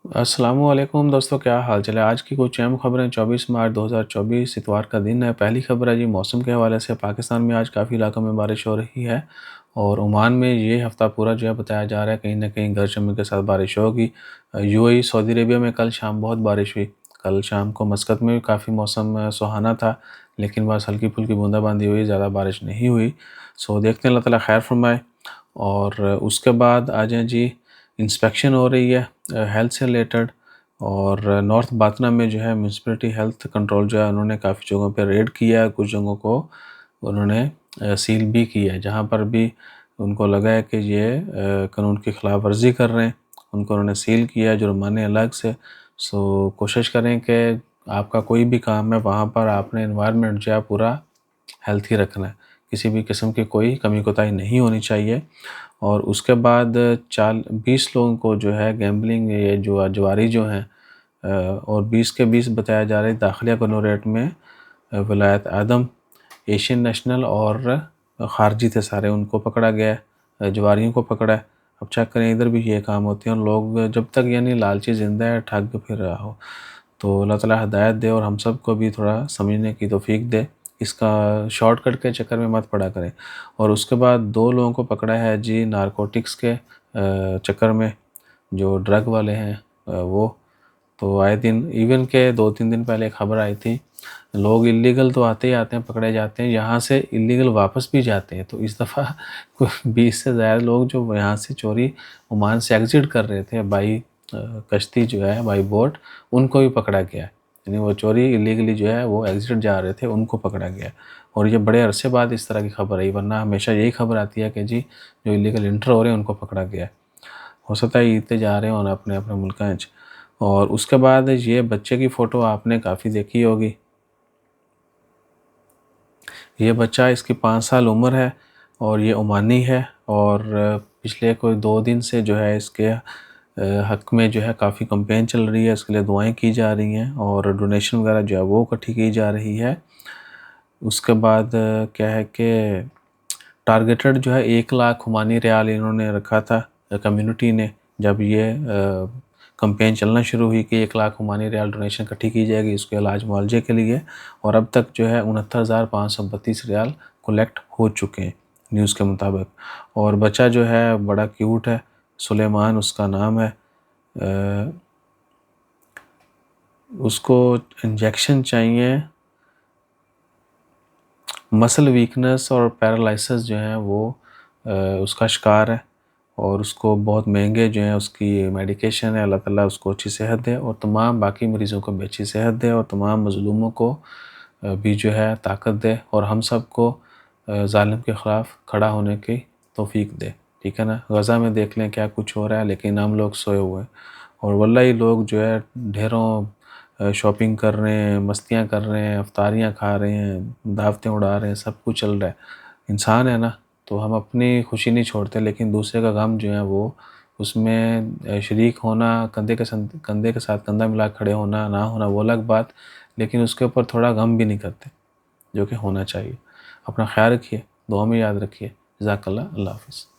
अस्सलामुअलैकुम दोस्तों, क्या हाल चाल है। आज की कुछ अहम खबरें। 24 मार्च 2024 इतवार का दिन है। पहली खबर है जी मौसम के हवाले से। पाकिस्तान में आज काफ़ी इलाकों में बारिश हो रही है और ओमान में ये हफ़्ता पूरा जो है बताया जा रहा है कहीं ना कहीं गरज चमक के साथ बारिश होगी। यूएई सऊदी अरेबिया में कल शाम बहुत बारिश हुई। कल शाम को मस्कत में भी काफ़ी मौसम सुहाना था, लेकिन बस हल्की फुल्की बूंदाबांदी हुई, ज़्यादा बारिश नहीं हुई। सो देखते हैं, अल्लाह ताला खैर फरमाए। और उसके बाद आ जाए जी, इंस्पेक्शन हो रही है हेल्थ से रिलेटेड। और नॉर्थ बातना में जो है म्यूनसिपलिटी हेल्थ कंट्रोल जो है उन्होंने काफ़ी जगहों पर रेड किया है। कुछ जगहों को उन्होंने सील भी किया है, जहाँ पर भी उनको लगा है कि ये कानून की खिलाफ वर्जी कर रहे हैं, उनको उन्होंने सील किया है, जुर्माने अलग से। सो कोशिश करें कि आपका कोई भी काम है वहाँ पर आपने इन्वायरमेंट जो है पूरा हेल्थी रखना है, किसी भी किस्म की कोई कमी कोताही नहीं होनी चाहिए। और उसके बाद 20 लोगों को जो है गैम्बलिंग, ये जो जुआरी जो हैं, और 20 के 20 बताया जा रहा है दाखिला कनोरेट में विलायत आदम, एशियन नेशनल और खारजी थे सारे, उनको पकड़ा गया है, जुआरियों को पकड़ा है। अब चेक करें, इधर भी ये काम होते हैं और लोग जब तक यानी लालची ज़िंदा है ठग फिर रहा हो। तो अल्लाह ताला हिदायत दे और हम सब को भी थोड़ा समझने की तौफीक दे, इसका शॉर्टकट के चक्कर में मत पड़ा करें। और उसके बाद 2 लोगों को पकड़ा है जी नारकोटिक्स के चक्कर में, जो ड्रग वाले हैं वो। तो आए दिन इवन के 2-3 दिन पहले खबर आई थी, लोग इलीगल तो आते ही आते हैं, पकड़े जाते हैं, यहाँ से इलीगल वापस भी जाते हैं। तो इस दफ़ा कोई 20 से ज़्यादा लोग जो यहाँ से चोरी ओमान से एग्ज़िट कर रहे थे बाई कश्ती जो है, बाई बोट, उनको भी पकड़ा गया है। यानी वो चोरी इलीगली जो है वो एग्ज़िट जा रहे थे, उनको पकड़ा गया है। और ये बड़े अरसे बाद इस तरह की खबर आई, वरना हमेशा यही खबर आती है कि जी जो इलीगल इंटर हो रहे हैं उनको पकड़ा गया है। हो सकता है ईदते जा रहे हैं और अपने अपने मुल्कों में। और उसके बाद ये बच्चे की फ़ोटो आपने काफ़ी देखी होगी। ये बच्चा, इसकी 5 साल उम्र है और ये ओमानी है। और पिछले कोई 2 दिन से जो है इसके हक़ में जो है काफ़ी कैंपेन चल रही है, इसके लिए दुआएं की जा रही हैं और डोनेशन वगैरह जो है वो इकट्ठी की जा रही है। उसके बाद क्या है कि टारगेटेड जो है 1 लाख ओमानी रियाल इन्होंने रखा था कम्युनिटी ने, जब ये कैंपेन चलना शुरू हुई कि 1 लाख ओमानी रियाल डोनेशन इकट्ठी की जाएगी इसके इलाज मुआवजे के लिए। और अब तक जो है 69,532 रियाल कलेक्ट हो चुके हैं न्यूज़ के मुताबिक। और बच्चा जो है बड़ा क्यूट है, सुलेमान उसका नाम है। उसको इंजेक्शन चाहिए, मसल वीकनेस और पैरालिसिस जो है वो उसका शिकार है और उसको बहुत महंगे जो है उसकी मेडिकेशन है। अल्लाह ताला उसको अच्छी सेहत दे और तमाम बाकी मरीज़ों को भी अच्छी सेहत दे और तमाम मज़लूमों को भी जो है ताकत दे और हम सब को ज़ालिम के ख़िलाफ़ खड़ा होने की तौफ़ीक दे। ठीक है ना। गज़ा में देख लें क्या कुछ हो रहा है, लेकिन हम लोग सोए हुए हैं। और वल्लाही लोग जो है ढेरों शॉपिंग कर रहे हैं, मस्तियाँ कर रहे हैं, इफ्तारियाँ खा रहे हैं, दावतें उड़ा रहे हैं, सब कुछ चल रहा है। इंसान है ना, तो हम अपनी खुशी नहीं छोड़ते, लेकिन दूसरे का गम जो है वो उसमें शरीक होना, कंधे के साथ कंधा मिला खड़े होना ना होना वो अलग बात, लेकिन उसके ऊपर थोड़ा गम भी नहीं करते, जो कि होना चाहिए। अपना ख्याल रखिए, दुआ में याद रखिए। जज़ाकल्लाह। अल्लाह हाफ़िज़।